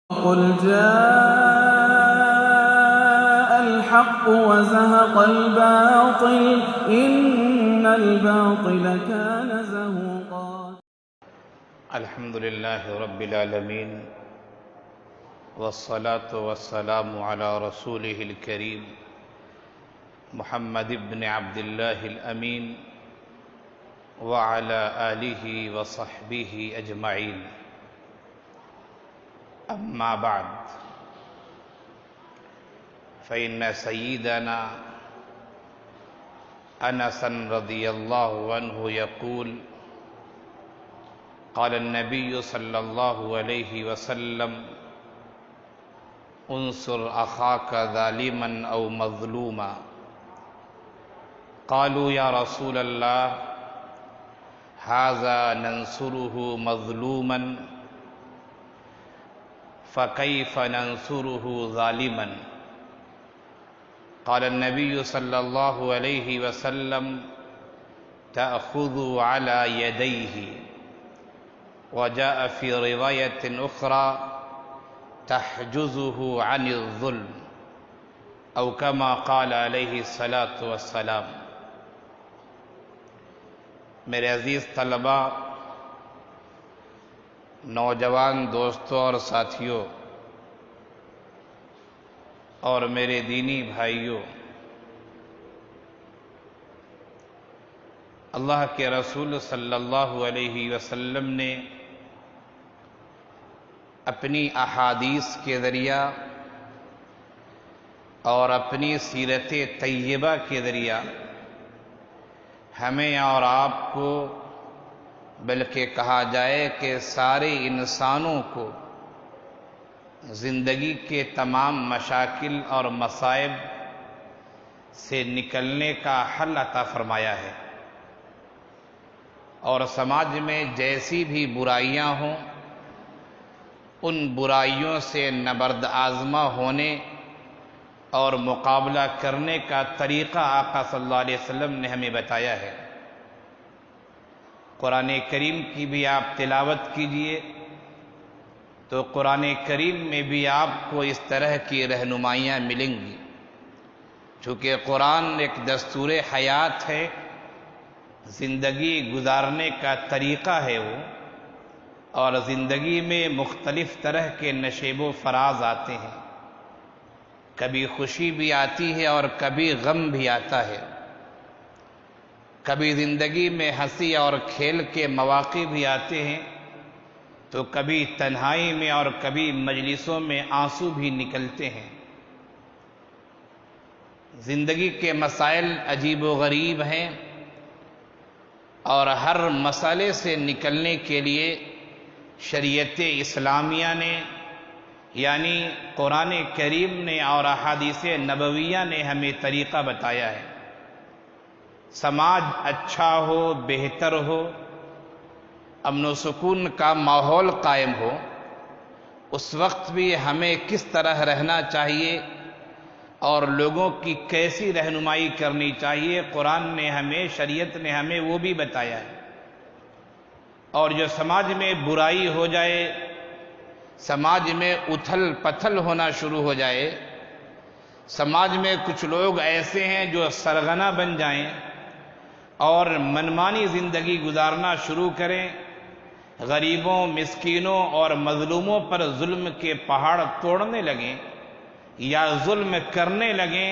قل جاء الحق وزهق الباطل إن الباطل كان زهوقا. الحمد لله رب العالمين والصلاة والسلام على رسوله الكريم محمد بن عبد الله الأمين وعلى آله وصحبه أجمعين. أما بعد فإن سيدنا أنس رضي الله عنه يقول قال النبي صلى الله عليه وسلم انصر أخاك ظالما أو مظلوما. قالوا يا رسول الله هذا ننصره مظلوما فكيف ننصره ظالما؟ قال النبي صلى الله عليه وسلم تأخذ على يديه. وجاء في رواية أخرى تحجزه عن الظلم أو كما قال عليه الصلاة والسلام. میرے عزیز طلباء، نوجوان دوستوں اور ساتھیوں اور میرے دینی بھائیوں، اللہ کے رسول صلی اللہ علیہ وسلم نے اپنی احادیث کے ذریعہ اور اپنی سیرت طیبہ کے ذریعہ ہمیں اور آپ کو، بلکہ کہا جائے کہ سارے انسانوں کو، زندگی کے تمام مشاکل اور مصائب سے نکلنے کا حل عطا فرمایا ہے، اور سماج میں جیسی بھی برائیاں ہوں ان برائیوں سے نبرد آزما ہونے اور مقابلہ کرنے کا طریقہ آقا صلی اللہ علیہ وسلم نے ہمیں بتایا ہے۔ قرآن کریم کی بھی آپ تلاوت کیجئے تو قرآن کریم میں بھی آپ کو اس طرح کی رہنمائیاں ملیں گی، چونکہ قرآن ایک دستور حیات ہے، زندگی گزارنے کا طریقہ ہے وہ، اور زندگی میں مختلف طرح کے نشیب و فراز آتے ہیں، کبھی خوشی بھی آتی ہے اور کبھی غم بھی آتا ہے، کبھی زندگی میں ہنسی اور کھیل کے مواقع بھی آتے ہیں تو کبھی تنہائی میں اور کبھی مجلسوں میں آنسو بھی نکلتے ہیں۔ زندگی کے مسائل عجیب و غریب ہیں، اور ہر مسئلے سے نکلنے کے لیے شریعت اسلامیہ نے، یعنی قرآن کریم نے اور احادیث نبویہ نے ہمیں طریقہ بتایا ہے۔ سماج اچھا ہو، بہتر ہو، امن و سکون کا ماحول قائم ہو، اس وقت بھی ہمیں کس طرح رہنا چاہیے اور لوگوں کی کیسی رہنمائی کرنی چاہیے، قرآن نے ہمیں، شریعت نے ہمیں وہ بھی بتایا ہے۔ اور جو سماج میں برائی ہو جائے، سماج میں اتھل پتھل ہونا شروع ہو جائے، سماج میں کچھ لوگ ایسے ہیں جو سرغنہ بن جائیں اور منمانی زندگی گزارنا شروع کریں، غریبوں، مسکینوں اور مظلوموں پر ظلم کے پہاڑ توڑنے لگیں یا ظلم کرنے لگیں،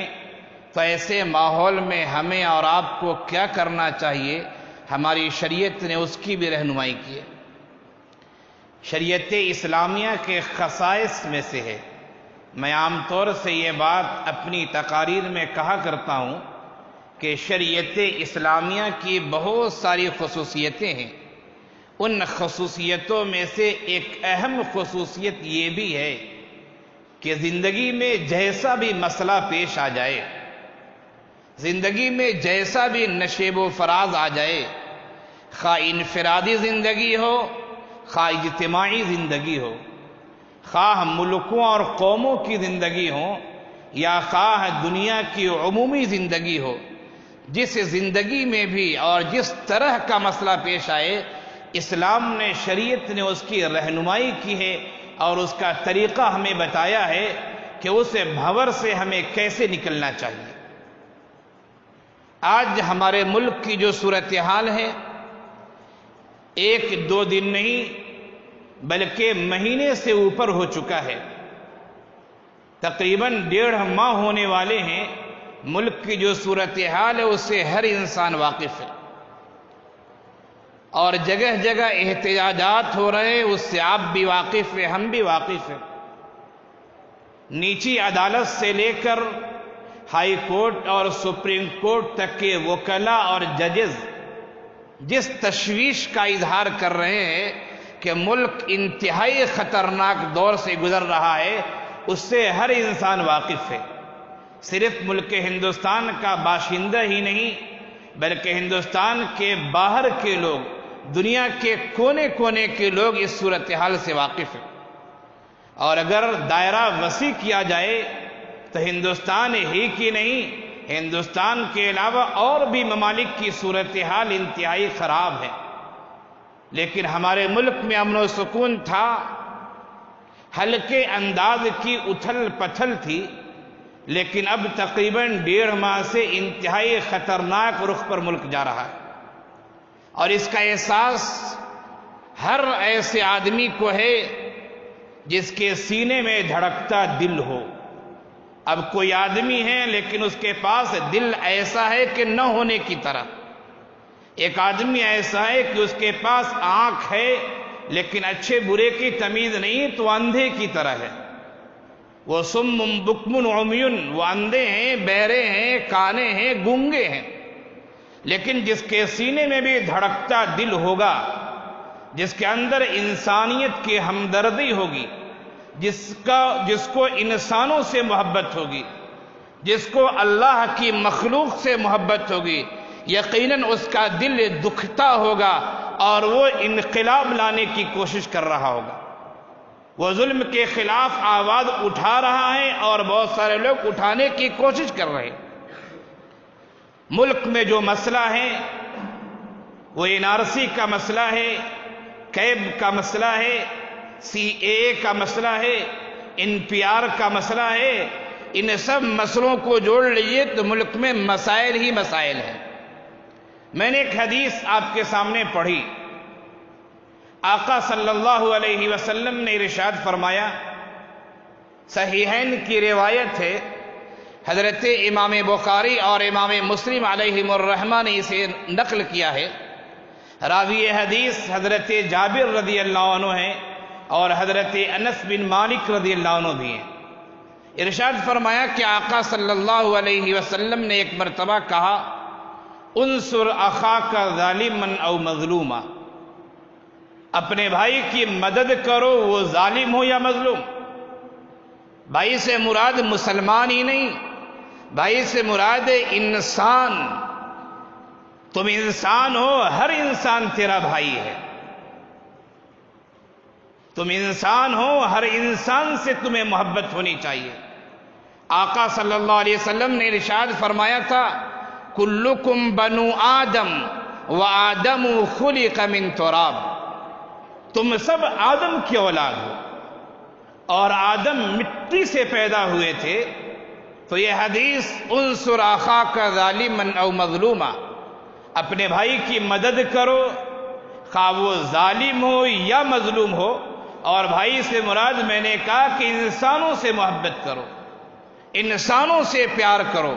تو ایسے ماحول میں ہمیں اور آپ کو کیا کرنا چاہیے؟ ہماری شریعت نے اس کی بھی رہنمائی کی ہے۔ شریعت اسلامیہ کے خصائص میں سے ہے، میں عام طور سے یہ بات اپنی تقاریر میں کہا کرتا ہوں کہ شریعت اسلامیہ کی بہت ساری خصوصیتیں ہیں، ان خصوصیتوں میں سے ایک اہم خصوصیت یہ بھی ہے کہ زندگی میں جیسا بھی مسئلہ پیش آ جائے، زندگی میں جیسا بھی نشیب و فراز آ جائے، خواہ انفرادی زندگی ہو، خواہ اجتماعی زندگی ہو، خواہ ملکوں اور قوموں کی زندگی ہو یا خواہ دنیا کی عمومی زندگی ہو، جس زندگی میں بھی اور جس طرح کا مسئلہ پیش آئے، اسلام نے، شریعت نے اس کی رہنمائی کی ہے اور اس کا طریقہ ہمیں بتایا ہے کہ اس بھنور سے ہمیں کیسے نکلنا چاہیے۔ آج ہمارے ملک کی جو صورتحال ہے، ایک دو دن نہیں بلکہ مہینے سے اوپر ہو چکا ہے، تقریباً 1.5 ماہ ہونے والے ہیں۔ ملک کی جو صورتحال ہے اس سے ہر انسان واقف ہے، اور جگہ جگہ احتجاجات ہو رہے ہیں، اس سے آپ بھی واقف ہیں، ہم بھی واقف ہیں۔ نیچی عدالت سے لے کر ہائی کورٹ اور سپریم کورٹ تک کے وکلاء اور ججز جس تشویش کا اظہار کر رہے ہیں کہ ملک انتہائی خطرناک دور سے گزر رہا ہے، اس سے ہر انسان واقف ہے۔ صرف ملک ہندوستان کا باشندہ ہی نہیں بلکہ ہندوستان کے باہر کے لوگ، دنیا کے کونے کونے کے لوگ اس صورتحال سے واقف ہیں، اور اگر دائرہ وسیع کیا جائے تو ہندوستان ہی کی نہیں، ہندوستان کے علاوہ اور بھی ممالک کی صورتحال انتہائی خراب ہے۔ لیکن ہمارے ملک میں امن و سکون تھا، ہلکے انداز کی اتھل پتھل تھی، لیکن اب تقریباً 1.5 ماہ سے انتہائی خطرناک رخ پر ملک جا رہا ہے، اور اس کا احساس ہر ایسے آدمی کو ہے جس کے سینے میں دھڑکتا دل ہو۔ اب کوئی آدمی ہے لیکن اس کے پاس دل ایسا ہے کہ نہ ہونے کی طرح، ایک آدمی ایسا ہے کہ اس کے پاس آنکھ ہے لیکن اچھے برے کی تمیز نہیں، تو اندھے کی طرح ہے۔ وہ صم بکم عمی، وہ اندھے ہیں، بہرے ہیں، کانے ہیں، گونگے ہیں، لیکن جس کے سینے میں بھی دھڑکتا دل ہوگا، جس کے اندر انسانیت کی ہمدردی ہوگی، جس کو انسانوں سے محبت ہوگی، جس کو اللہ کی مخلوق سے محبت ہوگی، یقیناً اس کا دل دکھتا ہوگا اور وہ انقلاب لانے کی کوشش کر رہا ہوگا۔ وہ ظلم کے خلاف آواز اٹھا رہا ہے اور بہت سارے لوگ اٹھانے کی کوشش کر رہے ہیں۔ ملک میں جو مسئلہ ہے وہ NRC کا مسئلہ ہے، کیب کا مسئلہ ہے، CAA کا مسئلہ ہے، NPR کا مسئلہ ہے۔ ان سب مسئلوں کو جوڑ لیجئے تو ملک میں مسائل ہی مسائل ہیں۔ میں نے ایک حدیث آپ کے سامنے پڑھی، آقا صلی اللہ علیہ وسلم نے ارشاد فرمایا، صحیحین کی روایت ہے، حضرت امام بخاری اور امام مسلم علیہم الرحمہ نے اسے نقل کیا ہے۔ راوی حدیث حضرت جابر رضی اللہ عنہ ہیں اور حضرت انس بن مالک رضی اللہ عنہ بھی ہیں۔ ارشاد فرمایا کہ آقا صلی اللہ علیہ وسلم نے ایک مرتبہ کہا، انصر اخاک ظالما او مظلوما، اپنے بھائی کی مدد کرو وہ ظالم ہو یا مظلوم۔ بھائی سے مراد مسلمان ہی نہیں، بھائی سے مراد انسان۔ تم انسان ہو، ہر انسان تیرا بھائی ہے۔ تم انسان ہو، ہر انسان سے تمہیں محبت ہونی چاہیے۔ آقا صلی اللہ علیہ وسلم نے ارشاد فرمایا تھا، کلکم بنو آدم وآدم خلق من تراب، تم سب آدم کی اولاد ہو اور آدم مٹی سے پیدا ہوئے تھے۔ تو یہ حدیث انصر اخاک ظالما او مظلوما، اپنے بھائی کی مدد کرو خواہ وہ ظالم ہو یا مظلوم ہو، اور بھائی سے مراد میں نے کہا کہ انسانوں سے محبت کرو، انسانوں سے پیار کرو،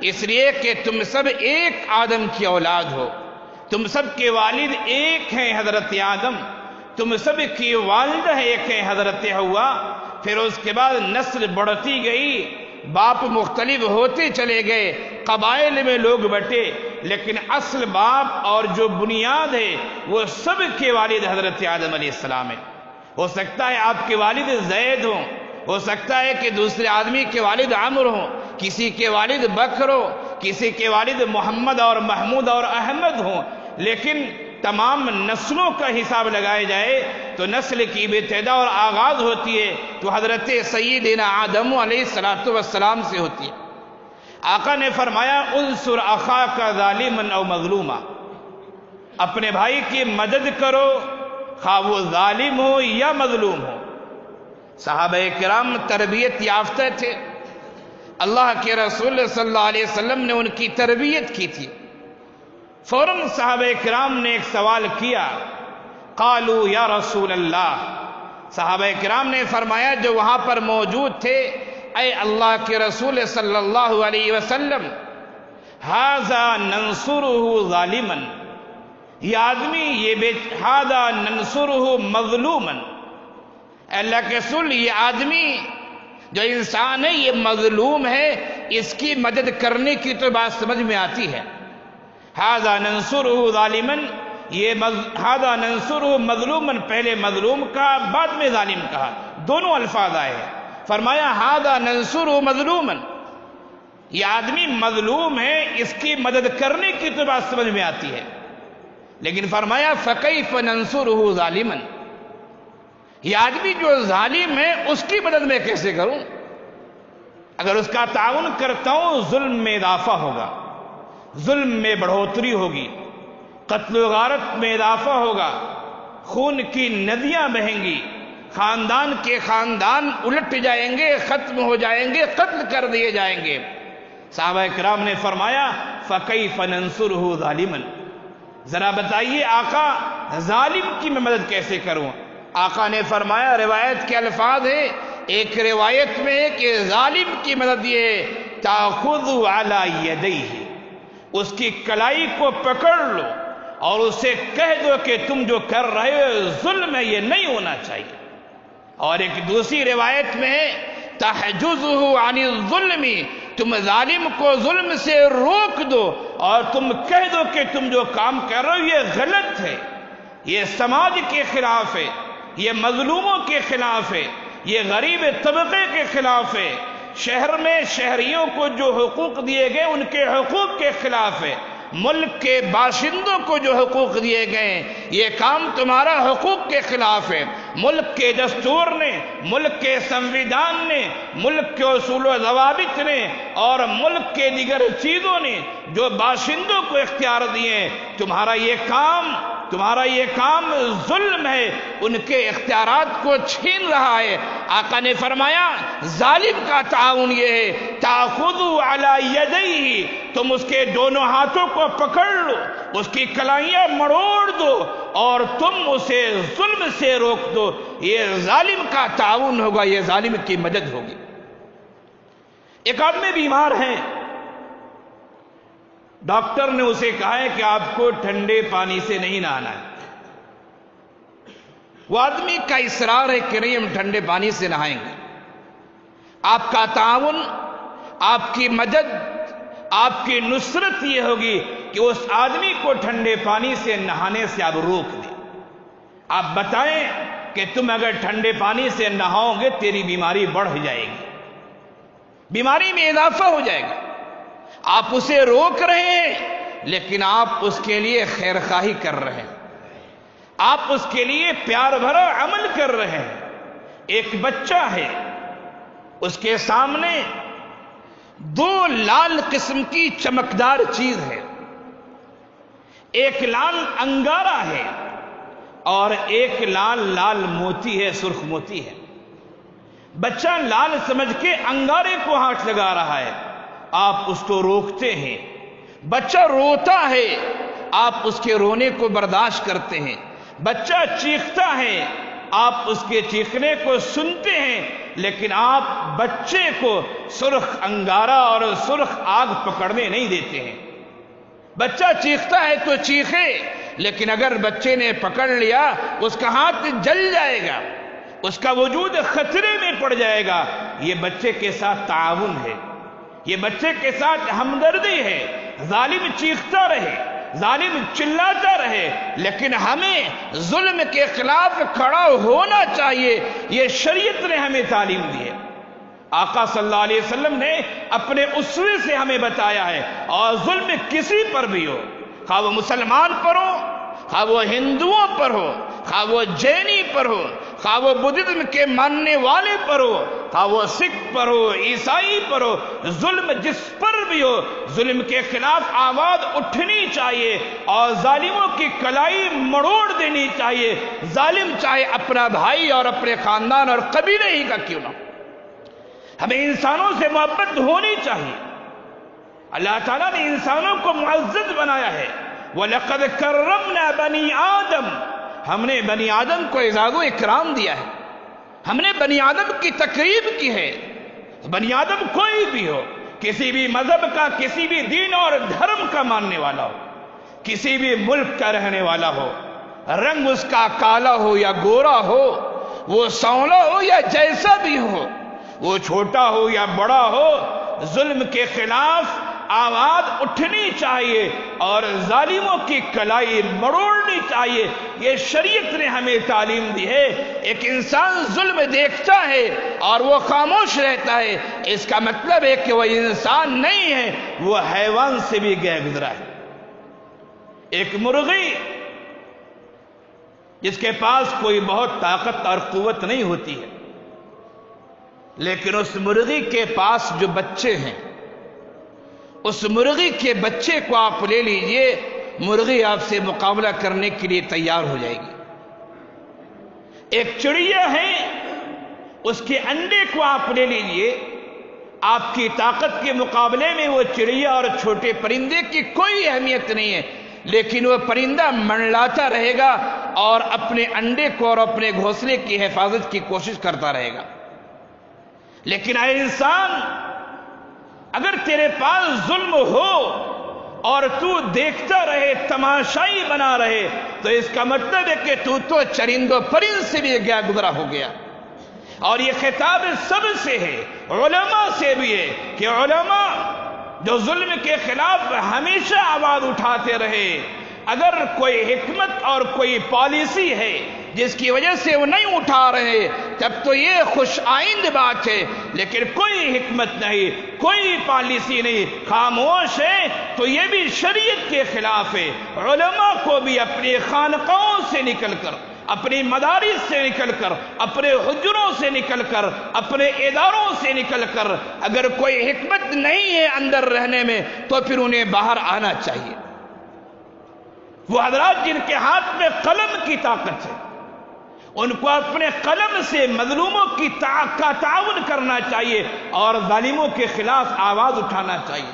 اس لیے کہ تم سب ایک آدم کی اولاد ہو، تم سب کے والد ایک ہیں حضرت آدم، تم سب کی والدہ ایک ہیں حضرت حوا۔ پھر اس کے بعد نسل بڑھتی گئی، باپ مختلف ہوتے چلے گئے، قبائل میں لوگ بٹے، لیکن اصل باپ اور جو بنیاد ہے وہ سب کے والد حضرت آدم علیہ السلام ہے۔ ہو سکتا ہے آپ کے والد زید ہوں، ہو سکتا ہے کہ دوسرے آدمی کے والد عمرو ہوں، کسی کے والد بکر ہو، کسی کے والد محمد اور محمود اور احمد ہوں، لیکن تمام نسلوں کا حساب لگائے جائے تو نسل کی ابتدا اور آغاز ہوتی ہے تو حضرت سیدنا آدم علیہ السلام سے ہوتی ہے۔ آقا نے فرمایا، انصر اخاک ظالما او مظلوما، اپنے بھائی کی مدد کرو خواہ وہ ظالم ہو یا مظلوم ہو۔ صحابہ کرام تربیت یافتہ تھے، اللہ کے رسول صلی اللہ علیہ وسلم نے ان کی تربیت کی تھی۔ فوراً صحابہ کرام نے ایک سوال کیا، قالوا یا رسول اللہ، صحابہ کرام نے فرمایا جو وہاں پر موجود تھے، اے اللہ کے رسول صلی اللہ علیہ وسلم، ھذا ننصرہ ظالما، یہ آدمی ھذا ننصرہ مظلوما، اللہ کے رسول یہ آدمی جو انسان ہے یہ مظلوم ہے، اس کی مدد کرنے کی تو بات سمجھ میں آتی ہے۔ ھذا ننصرہ ظالما، یہ ھذا ننصرہ مظلوما، پہلے مظلوم کہا بعد میں ظالم کہا، دونوں الفاظ آئے ہیں۔ فرمایا ھذا ننصرہ مظلوما، یہ آدمی مظلوم ہے، اس کی مدد کرنے کی تو بات سمجھ میں آتی ہے، لیکن فرمایا فکیف ننصرہ ظالما، یہ آدمی جو ظالم ہے اس کی مدد میں کیسے کروں؟ اگر اس کا تعاون کرتا ہوں ظلم میں اضافہ ہوگا، ظلم میں بڑھوتری ہوگی، قتل و غارت میں اضافہ ہوگا، خون کی ندیاں بہیں گی، خاندان کے خاندان الٹ جائیں گے، ختم ہو جائیں گے، قتل کر دیے جائیں گے۔ صحابہ کرام نے فرمایا فَكَيْفَ نَنْصُرُهُ ظَالِمًا، ذرا بتائیے آقا ظالم کی میں مدد کیسے کروں؟ آقا نے فرمایا، روایت کے الفاظ ہیں، ایک روایت میں ہے کہ ظالم کی مدد یہ تَأْخُذُ عَلَى يَدَيْهِ، اس کی کلائی کو پکڑ لو اور اسے کہہ دو کہ تم جو کر رہے ہو ظلم ہے، یہ نہیں ہونا چاہیے۔ اور ایک دوسری روایت میں ہے تحجزہ عن الظلم، تم ظالم کو ظلم سے روک دو اور تم کہہ دو کہ تم جو کام کر رہے ہو یہ غلط ہے، یہ سماج کے خلاف ہے، یہ مظلوموں کے خلاف ہے، یہ غریب طبقے کے خلاف ہے، شہر میں شہریوں کو جو حقوق دیے گئے ان کے حقوق کے خلاف ہے، ملک کے باشندوں کو جو حقوق دیے گئے ہیں یہ کام تمہارا حقوق کے خلاف ہے۔ ملک کے دستور نے، ملک کے سنویدھان نے، ملک کے اصول و ضوابط نے اور ملک کے دیگر چیزوں نے جو باشندوں کو اختیار دیے ہیں، تمہارا یہ کام ظلم ہے، ان کے اختیارات کو چھین رہا ہے۔ آقا نے فرمایا ظالم کا تعاون یہ ہے تأخذوا علی یدیہ، تم اس کے دونوں ہاتھوں کو پکڑ لو، اس کی کلائیاں مڑوڑ دو اور تم اسے ظلم سے روک دو، یہ ظالم کا تعاون ہوگا، یہ ظالم کی مدد ہوگی۔ ایک آدمی بیمار ہیں، ڈاکٹر نے اسے کہا ہے کہ آپ کو ٹھنڈے پانی سے نہیں نہانا ہے، وہ آدمی کا اصرار ہے کہ نہیں ہم ٹھنڈے پانی سے نہائیں گے۔ آپ کا تعاون، آپ کی مدد، آپ کی نصرت یہ ہوگی کہ اس آدمی کو ٹھنڈے پانی سے نہانے سے آپ روک دیں۔ آپ بتائیں کہ تم اگر ٹھنڈے پانی سے نہاؤ گے تیری بیماری بڑھ جائے گی، بیماری میں اضافہ ہو جائے گا۔ آپ اسے روک رہے ہیں لیکن آپ اس کے لیے خیر خواہی کر رہے ہیں، آپ اس کے لیے پیار بھرا عمل کر رہے ہیں۔ ایک بچہ ہے، اس کے سامنے دو لال قسم کی چمکدار چیز ہے، ایک لال انگارہ ہے اور ایک لال موتی ہے، سرخ موتی ہے۔ بچہ لال سمجھ کے انگارے کو ہاتھ لگا رہا ہے، آپ اس کو روکتے ہیں۔ بچہ روتا ہے، آپ اس کے رونے کو برداشت کرتے ہیں۔ بچہ چیختا ہے، آپ اس کے چیخنے کو سنتے ہیں، لیکن آپ بچے کو سرخ انگارہ اور سرخ آگ پکڑنے نہیں دیتے ہیں۔ بچہ چیختا ہے تو چیخے، لیکن اگر بچے نے پکڑ لیا اس کا ہاتھ جل جائے گا، اس کا وجود خطرے میں پڑ جائے گا۔ یہ بچے کے ساتھ تعاون ہے، یہ بچے کے ساتھ ہمدردی ہے۔ ظالم چیختا رہے، ظالم چلاتا رہے، لیکن ہمیں ظلم کے خلاف کھڑا ہونا چاہیے، یہ شریعت نے ہمیں تعلیم دی ہے۔ آقا صلی اللہ علیہ وسلم نے اپنے اسوے سے ہمیں بتایا ہے، اور ظلم کسی پر بھی ہو، خواہ وہ مسلمان پر ہو، خواہ وہ ہندوؤں پر ہو، خواہ وہ جینی پر ہو، خواہ وہ بدھزم کے ماننے والے پر ہو، ہاں وہ سکھ پر ہو، عیسائی پر ہو، ظلم جس پر بھی ہو، ظلم کے خلاف آواز اٹھنی چاہیے اور ظالموں کی کلائی مڑوڑ دینی چاہیے، ظالم چاہے اپنا بھائی اور اپنے خاندان اور قبیلے ہی کا کیوں نہ ہو۔ ہمیں انسانوں سے محبت ہونی چاہیے۔ اللہ تعالیٰ نے انسانوں کو معزز بنایا ہے، وَلَقَدْ كَرَّمْنَا بَنِي آدم، ہم نے بنی آدم کو اعزاز و اکرام دیا ہے، ہم نے بنی آدم کی تقریب کی ہے۔ بنی آدم کوئی بھی ہو، کسی بھی مذہب کا، کسی بھی دین اور دھرم کا ماننے والا ہو، کسی بھی ملک کا رہنے والا ہو، رنگ اس کا کالا ہو یا گورا ہو، وہ سانولا ہو یا جیسا بھی ہو، وہ چھوٹا ہو یا بڑا ہو، ظلم کے خلاف آواز اٹھنی چاہیے اور ظالموں کی کلائی مروڑنی چاہیے۔ یہ شریعت نے ہمیں تعلیم دی ہے۔ ایک انسان ظلم دیکھتا ہے اور وہ خاموش رہتا ہے، اس کا مطلب ہے کہ وہ انسان نہیں ہے، وہ حیوان سے بھی گیا گزرا ہے۔ ایک مرغی جس کے پاس کوئی بہت طاقت اور قوت نہیں ہوتی ہے، لیکن اس مرغی کے پاس جو بچے ہیں، اس مرغی کے بچے کو آپ لے لیجئے، مرغی آپ سے مقابلہ کرنے کے لیے تیار ہو جائے گی۔ ایک چڑیا ہے، اس کے انڈے کو آپ لے لیجئے، آپ کی طاقت کے مقابلے میں وہ چڑیا اور چھوٹے پرندے کی کوئی اہمیت نہیں ہے، لیکن وہ پرندہ منڈلاتا رہے گا اور اپنے انڈے کو اور اپنے گھونسلے کی حفاظت کی کوشش کرتا رہے گا۔ لیکن اے انسان، اگر تیرے پاس ظلم ہو اور تو دیکھتا رہے، تماشائی بنا رہے، تو اس کا مطلب ہے کہ تو چرند و پرند سے بھی گیا گزرا ہو گیا۔ اور یہ خطاب سب سے ہے، علماء سے بھی ہے کہ علماء جو ظلم کے خلاف ہمیشہ آواز اٹھاتے رہے، اگر کوئی حکمت اور کوئی پالیسی ہے جس کی وجہ سے وہ نہیں اٹھا رہے، تب تو یہ خوش آئند بات ہے، لیکن کوئی حکمت نہیں، کوئی پالیسی نہیں، خاموش ہے، تو یہ بھی شریعت کے خلاف ہے۔ علماء کو بھی اپنی خانقاہوں سے نکل کر، اپنی مدارس سے نکل کر، اپنے حجروں سے نکل کر، اپنے اداروں سے نکل کر، اگر کوئی حکمت نہیں ہے اندر رہنے میں، تو پھر انہیں باہر آنا چاہیے۔ وہ حضرات جن کے ہاتھ میں قلم کی طاقت ہے، ان کو اپنے قلم سے مظلوموں کی تعاون کرنا چاہیے اور ظالموں کے خلاف آواز اٹھانا چاہیے۔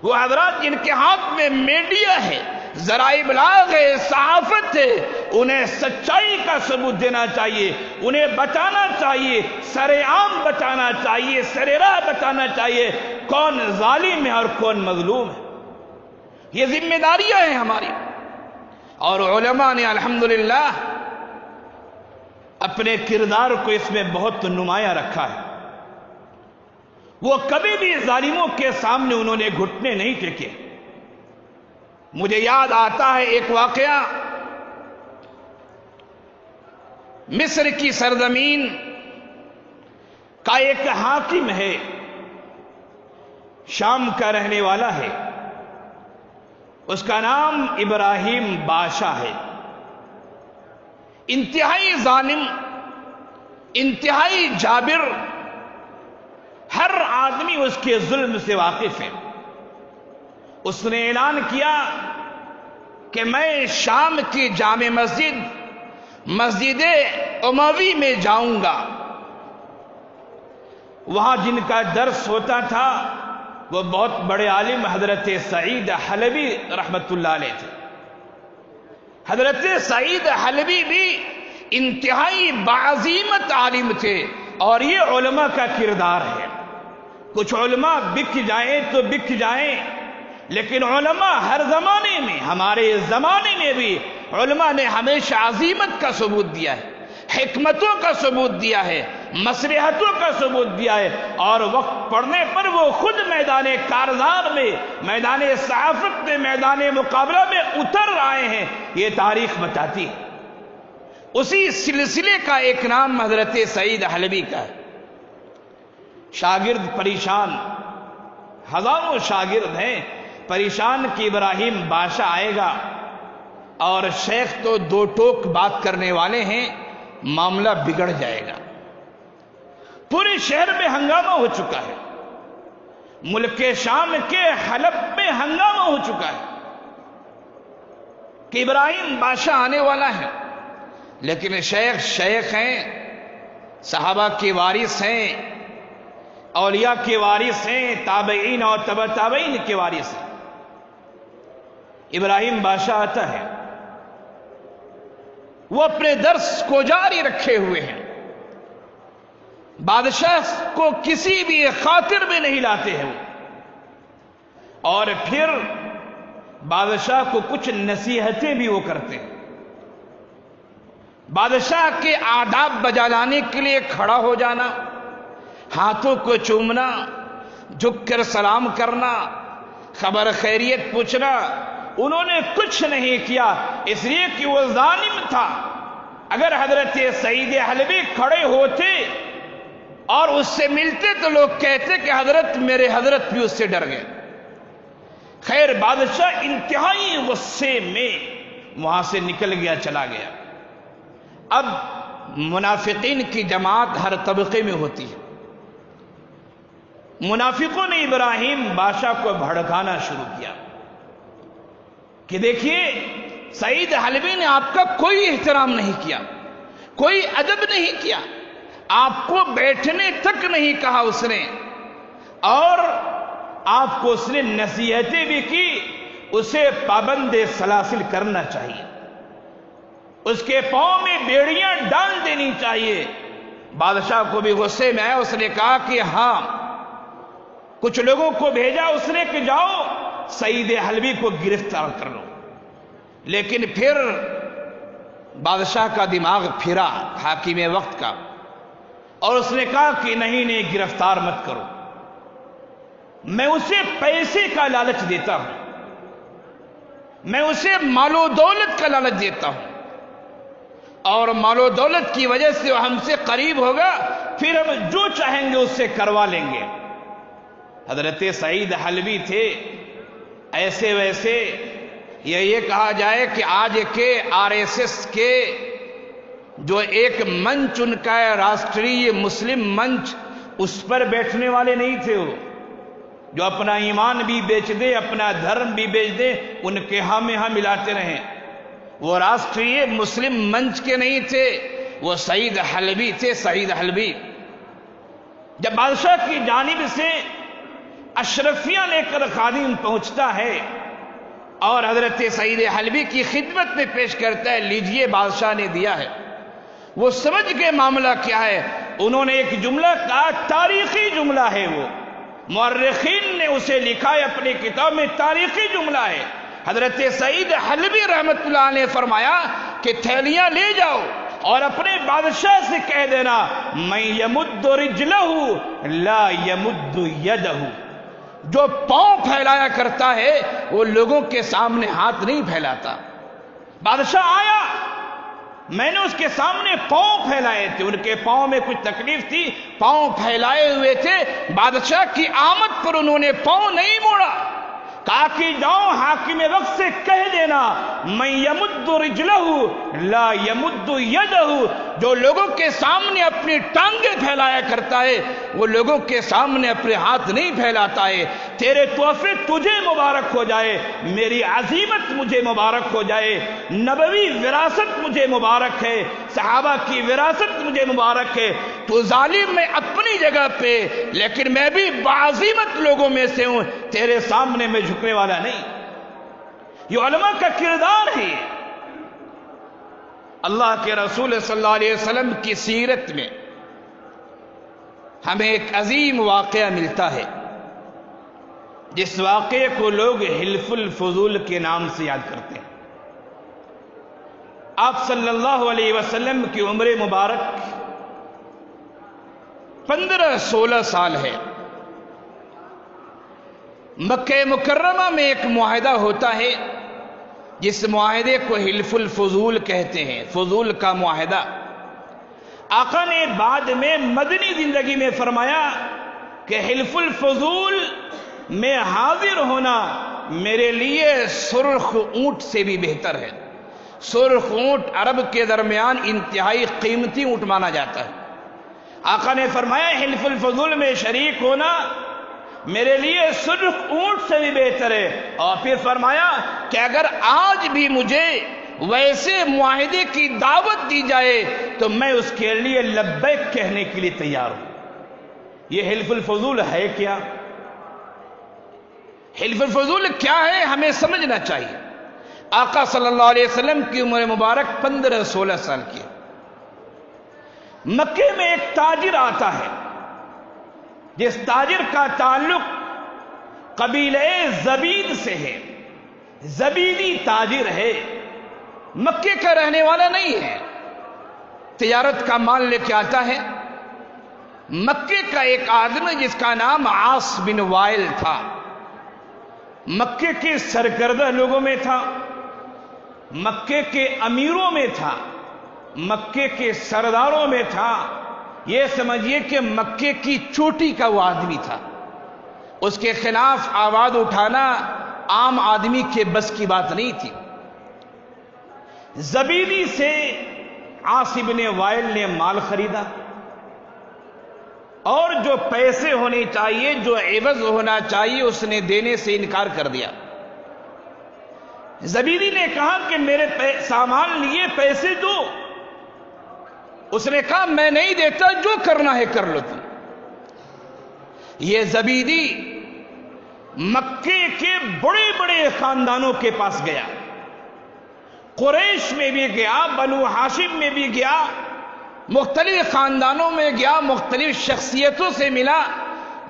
وہ حضرات جن کے ہاتھ میں میڈیا ہے، ذرائع ابلاغ ہے، صحافت ہے، انہیں سچائی کا ثبوت دینا چاہیے، انہیں بتانا چاہیے، سر عام بتانا چاہیے، سر راہ بتانا چاہیے، کون ظالم ہے اور کون مظلوم ہے۔ یہ ذمہ داریاں ہیں ہماری، اور علماء نے الحمدللہ اپنے کردار کو اس میں بہت نمایاں رکھا ہے۔ وہ کبھی بھی ظالموں کے سامنے انہوں نے گھٹنے نہیں ٹیکے۔ مجھے یاد آتا ہے ایک واقعہ، مصر کی سرزمین کا ایک حاکم ہے، شام کا رہنے والا ہے، اس کا نام ابراہیم بادشاہ ہے۔ انتہائی ظالم، انتہائی جابر، ہر آدمی اس کے ظلم سے واقف ہے۔ اس نے اعلان کیا کہ میں شام کی جامع مسجد اموی میں جاؤں گا۔ وہاں جن کا درس ہوتا تھا وہ بہت بڑے عالم حضرت سعید حلبی رحمت اللہ علیہ تھے۔ حضرت سعید حلبی بھی انتہائی بعظیمت عالم تھے، اور یہ علماء کا کردار ہے۔ کچھ علماء بک جائیں تو بک جائیں، لیکن علماء ہر زمانے میں، ہمارے زمانے میں بھی علماء نے ہمیشہ عظیمت کا ثبوت دیا ہے، حکمتوں کا ثبوت دیا ہے، مصلحتوں کا ثبوت دیا ہے، اور وقت پڑنے پر وہ خود میدان کارزار میں، میدان صحافت میں، میدان مقابلہ میں اتر آئے ہیں، یہ تاریخ بتاتی ہے۔ اسی سلسلے کا ایک نام حضرت سعید حلبی کا ہے۔ شاگرد پریشان، ہزاروں شاگرد ہیں پریشان کہ ابراہیم بادشاہ آئے گا، اور شیخ تو دو ٹوک بات کرنے والے ہیں، معاملہ بگڑ جائے گا۔ پورے شہر میں ہنگامہ ہو چکا ہے، ملک شام کے حلب میں ہنگامہ ہو چکا ہے کہ ابراہیم بادشاہ آنے والا ہے، لیکن شیخ ہیں، صحابہ کے وارث ہیں، اولیاء کے وارث ہیں، تابعین اور تبع تابعین کے وارث ہیں۔ ابراہیم بادشاہ آتا ہے، وہ اپنے درس کو جاری رکھے ہوئے ہیں، بادشاہ کو کسی بھی خاطر میں نہیں لاتے ہیں، اور پھر بادشاہ کو کچھ نصیحتیں بھی وہ کرتے ہیں۔ بادشاہ کے آداب بجا لانے کے لیے کھڑا ہو جانا، ہاتھوں کو چومنا، جھک کر سلام کرنا، خبر خیریت پوچھنا، انہوں نے کچھ نہیں کیا، اس لیے کہ وہ ظالم تھا۔ اگر حضرت سعید حلبی کھڑے ہوتے اور اس سے ملتے تو لوگ کہتے کہ حضرت میرے حضرت بھی اس سے ڈر گئے۔ خیر، بادشاہ انتہائی غصے میں وہاں سے نکل گیا، چلا گیا۔ اب منافقین کی جماعت ہر طبقے میں ہوتی ہے۔ منافقوں نے ابراہیم بادشاہ کو بھڑکانا شروع کیا کہ دیکھیے، سعید حلبی نے آپ کا کوئی احترام نہیں کیا، کوئی ادب نہیں کیا، آپ کو بیٹھنے تک نہیں کہا اس نے، اور آپ کو اس نے نصیحتیں بھی کی، اسے پابند سلاسل کرنا چاہیے، اس کے پاؤں میں بیڑیاں ڈال دینی چاہیے۔ بادشاہ کو بھی غصے میں آیا، اس نے کہا کہ ہاں، کچھ لوگوں کو بھیجا اس نے کہ جاؤ سعید حلبی کو گرفتار کر لو، لیکن پھر بادشاہ کا دماغ پھرا، حاکم وقت کا، اور اس نے کہا کہ نہیں، گرفتار مت کرو، میں اسے پیسے کا لالچ دیتا ہوں، میں اسے مال و دولت کا لالچ دیتا ہوں، اور مال و دولت کی وجہ سے وہ ہم سے قریب ہوگا، پھر ہم جو چاہیں گے اس سے کروا لیں گے۔ حضرت سعید حلبی تھے ایسے ویسے، یہ کہا جائے کہ آج کے RSS کے جو ایک منچ ان کا ہے، راشٹریہ مسلم منچ، اس پر بیٹھنے والے نہیں تھے، وہ جو اپنا ایمان بھی بیچ دے، اپنا دھرم بھی بیچ دے، ان کے ہاں میں ہاں ملاتے رہیں، وہ راشٹریہ مسلم منچ کے نہیں تھے، وہ سعید حلبی تھے، سعید حلبی۔ جب بادشاہ کی جانب سے اشرفیہ لے کر خادم پہنچتا ہے اور حضرت سعید حلبی کی خدمت میں پیش کرتا ہے، لیجئے بادشاہ نے دیا ہے، وہ سمجھ کے معاملہ کیا ہے، انہوں نے ایک جملہ کہا، تاریخی جملہ ہے، وہ مورخین نے اسے لکھا ہے اپنی کتاب میں، تاریخی جملہ ہے۔ حضرت سعید حلبی رحمت اللہ نے فرمایا کہ تھیلیاں لے جاؤ اور اپنے بادشاہ سے کہہ دینا، میں یمد رجلہ لا یمد یدہ، جو پاؤں پھیلایا کرتا ہے وہ لوگوں کے سامنے ہاتھ نہیں پھیلاتا۔ بادشاہ آیا، میں نے اس کے سامنے پاؤں پھیلائے تھے، ان کے پاؤں میں کچھ تکلیف تھی، پاؤں پھیلائے ہوئے تھے، بادشاہ کی آمد پر انہوں نے پاؤں نہیں موڑا، کہا کہ جاؤ حاکم وقت سے کہہ دینا، میں یمد رجلہ لا یمد یدہ، جو لوگوں کے سامنے اپنی ٹانگیں پھیلایا کرتا ہے وہ لوگوں کے سامنے اپنے ہاتھ نہیں پھیلاتا ہے۔ تیرے تحفے تجھے مبارک ہو جائے، میری عظیمت مجھے مبارک ہو جائے، نبوی وراثت مجھے مبارک ہے، صحابہ کی وراثت مجھے مبارک ہے، تو ظالم میں اپنی جگہ پہ، لیکن میں بھی بعظیمت لوگوں میں سے ہوں، تیرے سامنے میں جھکنے والا نہیں۔ یہ علماء کا کردار ہے۔ اللہ کے رسول صلی اللہ علیہ وسلم کی سیرت میں ہمیں ایک عظیم واقعہ ملتا ہے، جس واقعے کو لوگ حلف الفضول کے نام سے یاد کرتے ہیں۔ آپ صلی اللہ علیہ وسلم کی عمر مبارک 15-16 سال ہے۔ مکہ مکرمہ میں ایک معاہدہ ہوتا ہے جس معاہدے کو حلف الفضول کہتے ہیں، فضول کا معاہدہ۔ آقا نے بعد میں مدنی زندگی میں فرمایا کہ حلف الفضول میں حاضر ہونا میرے لیے سرخ اونٹ سے بھی بہتر ہے۔ سرخ اونٹ عرب کے درمیان انتہائی قیمتی اونٹ مانا جاتا ہے۔ آقا نے فرمایا حلف الفضول میں شریک ہونا میرے لیے سرخ اونٹ سے بھی بہتر ہے، اور پھر فرمایا کہ اگر آج بھی مجھے ویسے معاہدے کی دعوت دی جائے تو میں اس کے لیے لبیک کہنے کے لیے تیار ہوں۔ یہ حلف الفضول ہے کیا؟ حلف الفضول کیا ہے ہمیں سمجھنا چاہیے۔ آقا صلی اللہ علیہ وسلم کی عمر مبارک 15-16 سال کی ہے۔ مکے میں ایک تاجر آتا ہے جس تاجر کا تعلق قبیلہ زبید سے ہے، زبیدی تاجر ہے، مکے کا رہنے والا نہیں ہے، تجارت کا مال لے کے آتا ہے۔ مکے کا ایک آدمی جس کا نام عاص بن وائل تھا، مکے کے سرکردہ لوگوں میں تھا، مکے کے امیروں میں تھا، مکے کے سرداروں میں تھا، یہ سمجھیے کہ مکے کی چوٹی کا وہ آدمی تھا۔ اس کے خلاف آواز اٹھانا عام آدمی کے بس کی بات نہیں تھی۔ زبیدی سے عاص بن وائل نے مال خریدا اور جو پیسے ہونے چاہیے، جو عوض ہونا چاہیے، اس نے دینے سے انکار کر دیا۔ زبیدی نے کہا کہ میرے سامان لیے پیسے دو۔ اس نے کہا میں نہیں دیتا، جو کرنا ہے کر لو تم۔ یہ زبیدی مکے کے بڑے بڑے خاندانوں کے پاس گیا، قریش میں بھی گیا، بنو ہاشم میں بھی گیا، مختلف خاندانوں میں گیا، مختلف شخصیتوں سے ملا،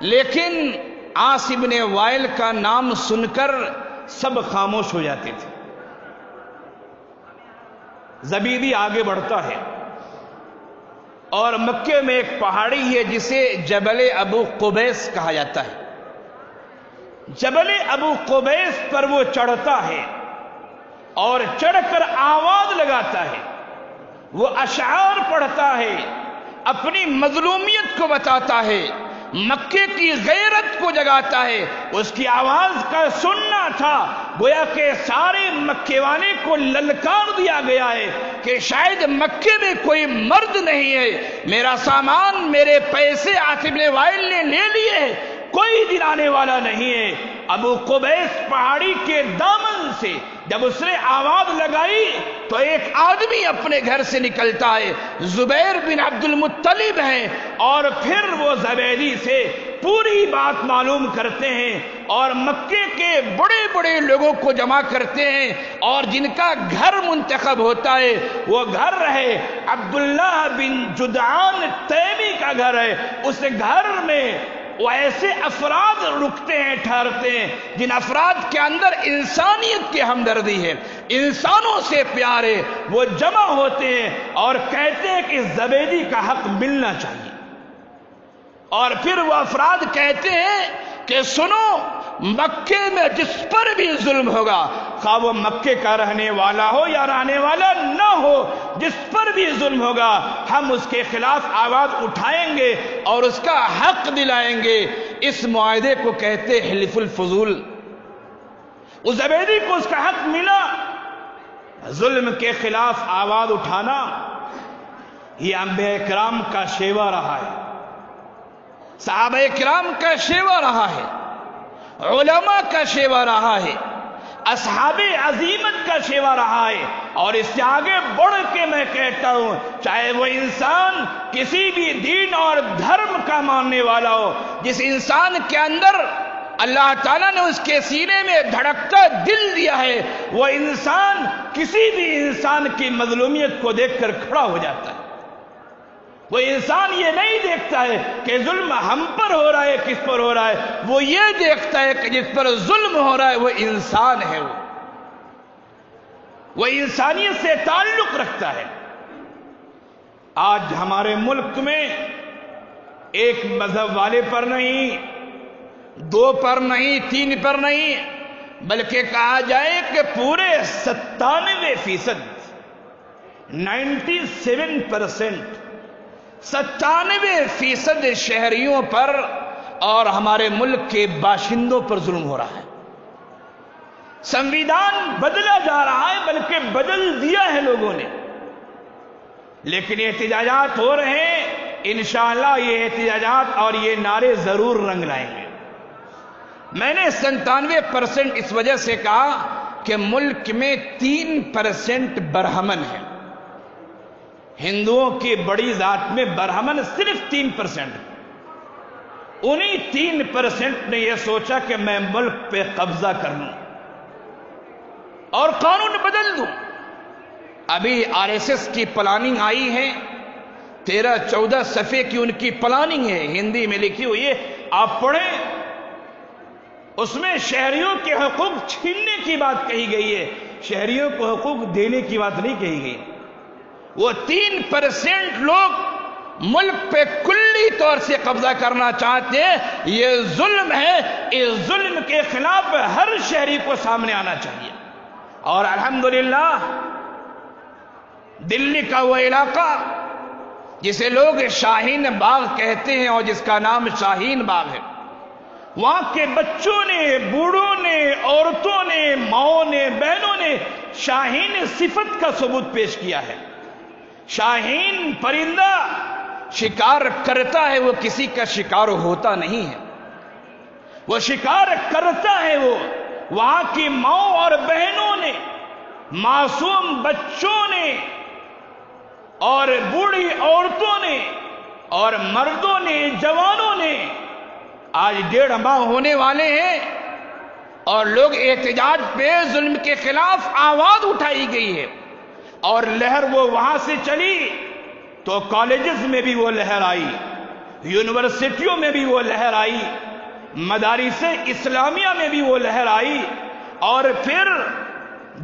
لیکن عاص بن وائل کا نام سن کر سب خاموش ہو جاتے تھے۔ زبیدی آگے بڑھتا ہے اور مکے میں ایک پہاڑی ہے جسے جبل ابو قبیس کہا جاتا ہے۔ جبل ابو قبیس پر وہ چڑھتا ہے اور چڑھ کر آواز لگاتا ہے، وہ اشعار پڑھتا ہے، اپنی مظلومیت کو بتاتا ہے، مکے کی غیرت کو جگاتا ہے۔ اس کی آواز کا سننا تھا گویا کہ سارے مکے والے کو للکار دیا گیا ہے کہ شاید مکے میں کوئی مرد نہیں ہے، میرا سامان، میرے پیسے عاص بن وائل نے لے لیے، کوئی دلانے والا نہیں ہے۔ ابو قبیس پہاڑی کے دامن سے جب اس نے آواز لگائی تو ایک آدمی اپنے گھر سے نکلتا ہے، زبیر بن عبد المطلب ہیں، اور پھر وہ زبیدی سے پوری بات معلوم کرتے ہیں اور مکے کے بڑے بڑے لوگوں کو جمع کرتے ہیں، اور جن کا گھر منتخب ہوتا ہے وہ گھر ہے عبداللہ بن جدعان تیمی کا گھر ہے۔ اس گھر میں وہ ایسے افراد رکتے ہیں، ٹھہرتے ہیں جن افراد کے اندر انسانیت کی ہمدردی ہے، انسانوں سے پیار ہے۔ وہ جمع ہوتے ہیں اور کہتے ہیں کہ زبیدی کا حق ملنا چاہیے، اور پھر وہ افراد کہتے ہیں کہ سنو، مکے میں جس پر بھی ظلم ہوگا، خواہ وہ مکے کا رہنے والا ہو یا رہنے والا نہ ہو، جس پر بھی ظلم ہوگا ہم اس کے خلاف آواز اٹھائیں گے اور اس کا حق دلائیں گے۔ اس معاہدے کو کہتے حلف الفضول۔ اس زبیدی کو اس کا حق ملا۔ ظلم کے خلاف آواز اٹھانا یہ انبیاء کرام کا شیوا رہا ہے، صحابہ کرام کا شیوا رہا ہے، علماء کا شیوا رہا ہے، اصحاب عزیمت کا شیوا رہا ہے۔ اور اس سے آگے بڑھ کے میں کہتا ہوں، چاہے وہ انسان کسی بھی دین اور دھرم کا ماننے والا ہو، جس انسان کے اندر اللہ تعالیٰ نے اس کے سینے میں دھڑکتا دل دیا ہے، وہ انسان کسی بھی انسان کی مظلومیت کو دیکھ کر کھڑا ہو جاتا ہے۔ وہ انسان یہ نہیں دیکھتا ہے کہ ظلم ہم پر ہو رہا ہے، کس پر ہو رہا ہے، وہ یہ دیکھتا ہے کہ جس پر ظلم ہو رہا ہے وہ انسان ہے، وہ انسانیت سے تعلق رکھتا ہے۔ آج ہمارے ملک میں ایک مذہب والے پر نہیں، دو پر نہیں، تین پر نہیں، بلکہ کہا جائے کہ پورے 97%، 97% 97% شہریوں پر اور ہمارے ملک کے باشندوں پر ظلم ہو رہا ہے۔ سنویدھان بدلا جا رہا ہے، بلکہ بدل دیا ہے لوگوں نے، لیکن احتجاجات ہو رہے ہیں انشاءاللہ یہ احتجاجات اور یہ نعرے ضرور رنگ لائیں گے۔ میں نے 97% اس وجہ سے کہا کہ ملک میں 3% برہمن ہیں۔ ہندوؤں کی بڑی ذات میں برہمن صرف 3%۔ انہی 3% نے یہ سوچا کہ میں ملک پہ قبضہ کر لوں اور قانون بدل دوں۔ ابھی RSS کی پلاننگ آئی ہے، 13-14 صفحے کی ان کی پلاننگ ہے، ہندی میں لکھی ہوئی ہے، آپ پڑھیں۔ اس میں شہریوں کے حقوق چھیننے کی بات کہی گئی ہے، شہریوں کو حقوق دینے کی بات نہیں کہی گئی۔ وہ 3% لوگ ملک پہ کلی طور سے قبضہ کرنا چاہتے ہیں، یہ ظلم ہے۔ اس ظلم کے خلاف ہر شہری کو سامنے آنا چاہیے۔ اور الحمدللہ دلی کا وہ علاقہ جسے لوگ شاہین باغ کہتے ہیں اور جس کا نام شاہین باغ ہے، وہاں کے بچوں نے، بوڑھوں نے، عورتوں نے، ماؤں نے، بہنوں نے شاہین صفت کا ثبوت پیش کیا ہے۔ شاہین پرندہ شکار کرتا ہے، وہ کسی کا شکار ہوتا نہیں ہے، وہ شکار کرتا ہے۔ وہ وہاں کی ماؤں اور بہنوں نے، معصوم بچوں نے اور بوڑھی عورتوں نے اور مردوں نے، جوانوں نے، آج 1.5 ماہ ہونے والے ہیں اور لوگ احتجاج پہ ظلم کے خلاف آواز اٹھائی گئی ہے، اور لہر وہ وہاں سے چلی تو کالجز میں بھی وہ لہر آئی، یونیورسٹیوں میں بھی وہ لہر آئی، مدارس اسلامیہ میں بھی وہ لہر آئی، اور پھر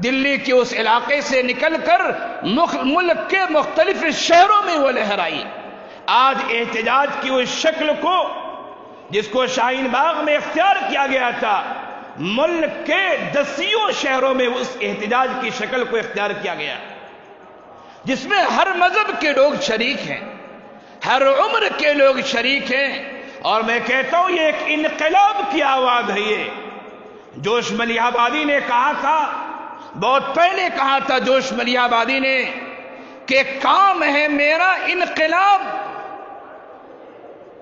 دلی کے اس علاقے سے نکل کر ملک کے مختلف شہروں میں وہ لہر آئی۔ آج احتجاج کی اس شکل کو جس کو شاہین باغ میں اختیار کیا گیا تھا، ملک کے 10 شہروں میں اس احتجاج کی شکل کو اختیار کیا گیا، جس میں ہر مذہب کے لوگ شریک ہیں، ہر عمر کے لوگ شریک ہیں۔ اور میں کہتا ہوں یہ ایک انقلاب کی آواز ہے۔ یہ جوش ملیح آبادی نے کہا تھا، بہت پہلے کہا تھا جوش ملیح آبادی نے کہ کام ہے میرا انقلاب،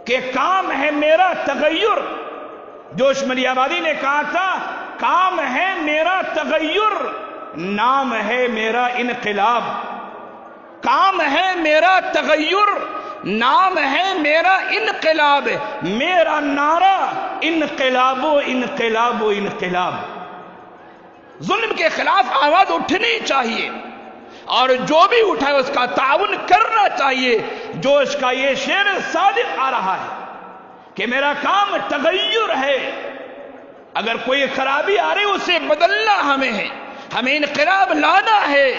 کہ کام ہے میرا تغیر۔ جوش ملیح آبادی نے کہا تھا کام ہے میرا تغیر، نام ہے میرا انقلاب۔ کام ہے میرا تغیر، نام ہے میرا انقلاب۔ میرا نعرہ انقلاب و انقلاب و انقلاب۔ ظلم کے خلاف آواز اٹھنی چاہیے، اور جو بھی اٹھائے اس کا تعاون کرنا چاہیے۔ جوش کا یہ شعر صادق آ رہا ہے کہ میرا کام تغیر ہے، اگر کوئی خرابی آ رہی اسے بدلنا ہمیں ہے، ہمیں انقلاب لانا ہے۔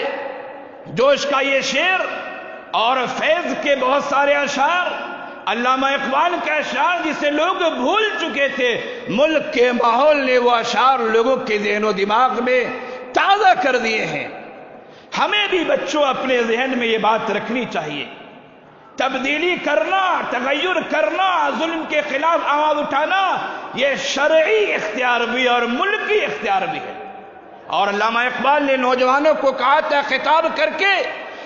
جوش کا یہ شعر اور فیض کے بہت سارے اشعار، علامہ اقبال کے اشعار جسے لوگ بھول چکے تھے، ملک کے ماحول نے وہ اشعار لوگوں کے ذہن و دماغ میں تازہ کر دیے ہیں۔ ہمیں بھی بچوں اپنے ذہن میں یہ بات رکھنی چاہیے، تبدیلی کرنا، تغیر کرنا، ظلم کے خلاف آواز اٹھانا، یہ شرعی اختیار بھی اور ملکی اختیار بھی ہے۔ اور علامہ اقبال نے نوجوانوں کو کہا تھا خطاب کر کے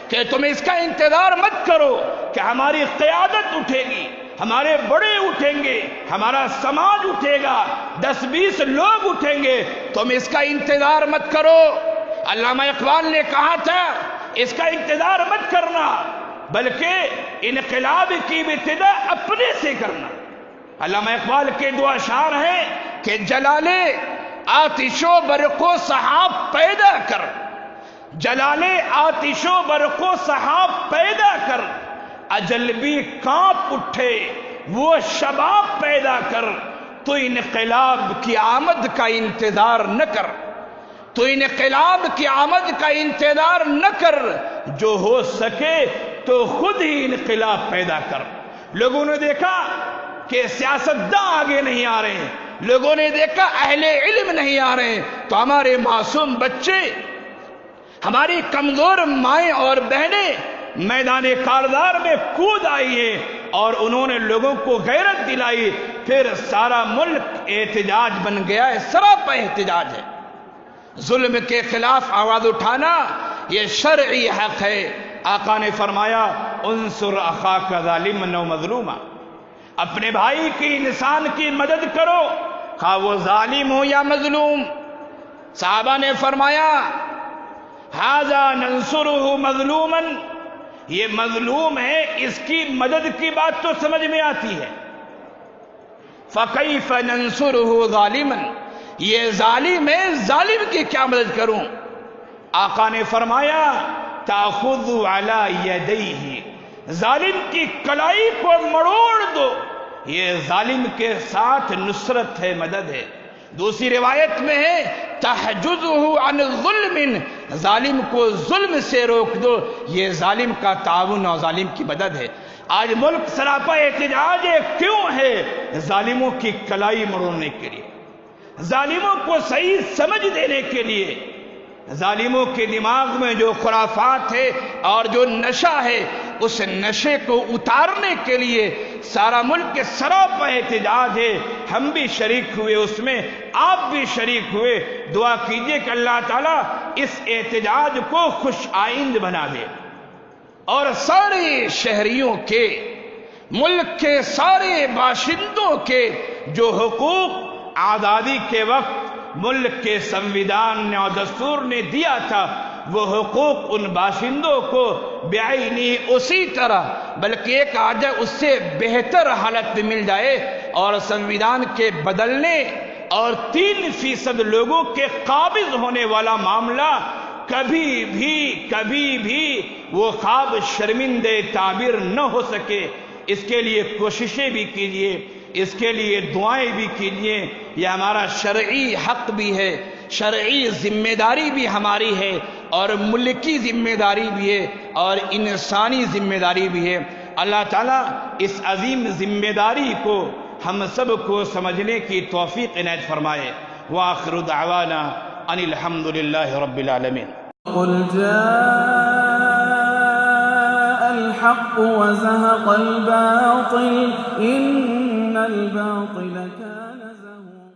کہ تم اس کا انتظار مت کرو کہ ہماری قیادت اٹھے گی، ہمارے بڑے اٹھیں گے، ہمارا سماج اٹھے گا، 10-20 لوگ اٹھیں گے، تم اس کا انتظار مت کرو۔ علامہ اقبال نے کہا تھا اس کا انتظار مت کرنا، بلکہ انقلاب کی ابتدا اپنے سے کرنا۔ علامہ اقبال کے 2 اشعار ہیں کہ جلالے آتش و برق و سحاب پیدا کر، جلالے آتش و برق و سحاب پیدا کر، اجل بھی کانپ اٹھے وہ شباب پیدا کر، تو انقلاب کی آمد کا انتظار نہ کر، تو انقلاب کی آمد کا انتظار نہ کر، جو ہو سکے تو خود ہی انقلاب پیدا کر۔ لوگوں نے دیکھا کہ سیاستداں آگے نہیں آ رہے ہیں، لوگوں نے دیکھا اہل علم نہیں آ رہے ہیں، تو ہمارے معصوم بچے، ہماری کمزور مائیں اور بہنیں میدان کارزار میں کود آئی ہیں اور انہوں نے لوگوں کو غیرت دلائی، پھر سارا ملک احتجاج بن گیا ہے، سراپا احتجاج ہے۔ ظلم کے خلاف آواز اٹھانا یہ شرعی حق ہے۔ آقا نے فرمایا انصر اخاک ظالما و مظلوما، اپنے بھائی کی، انسان کی مدد کرو خواہ وہ ظالم ہو یا مظلوم۔ صحابہ نے فرمایا ھذا ننصرہ مظلوما، یہ مظلوم ہے، اس کی مدد کی بات تو سمجھ میں آتی ہے، فکیف ننصرہ ظالما، یہ ظالم ہے، ظالم کی کیا مدد کروں؟ آقا نے فرمایا تأخذ علی یدیہ، ظالم کی کلائی کو مڑوڑ دو، یہ ظالم کے ساتھ نصرت ہے، مدد ہے۔ دوسری روایت میں ہے تحجزہ عن ظلم، ظالم کو ظلم سے روک دو، یہ ظالم کا تعاون اور ظالم کی مدد ہے۔ آج ملک سراپا احتجاج کیوں ہے؟ ظالموں کی کلائی مڑوڑنے کے لیے، ظالموں کو صحیح سمجھ دینے کے لیے، ظالموں کے دماغ میں جو خرافات ہے اور جو نشہ ہے اس نشے کو اتارنے کے لیے سارا ملک کے سراپا احتجاج ہے۔ ہم بھی شریک ہوئے اس میں، آپ بھی شریک ہوئے۔ دعا کیجئے کہ اللہ تعالیٰ اس احتجاج کو خوش آئند بنا دے اور سارے شہریوں کے، ملک کے سارے باشندوں کے جو حقوق آزادی کے وقت ملک کے سنویدھان اور دستور نے دیا تھا، وہ حقوق ان باشندوں کو بعینی اسی طرح بلکہ ایک آدھا اس سے بہتر حالت میں مل جائے، اور سنویدھان کے بدلنے اور 3% لوگوں کے قابض ہونے والا معاملہ کبھی بھی وہ خواب شرمندے تعبیر نہ ہو سکے۔ اس کے لیے کوششیں بھی کیجیے، اس کے لیے دعائیں بھی کیجیے۔ یہ ہمارا شرعی حق بھی ہے، شرعی ذمہ داری بھی ہماری ہے، اور ملکی ذمہ داری بھی ہے، اور انسانی ذمہ داری بھی ہے۔ اللہ تعالیٰ اس عظیم ذمہ داری کو ہم سب کو سمجھنے کی توفیق عنایت فرمائے۔ وآخر دعوانا ان الحمد للہ رب العالمین۔ قل جاء الحق وزهق الباطل إن الباطل كان زهوقا۔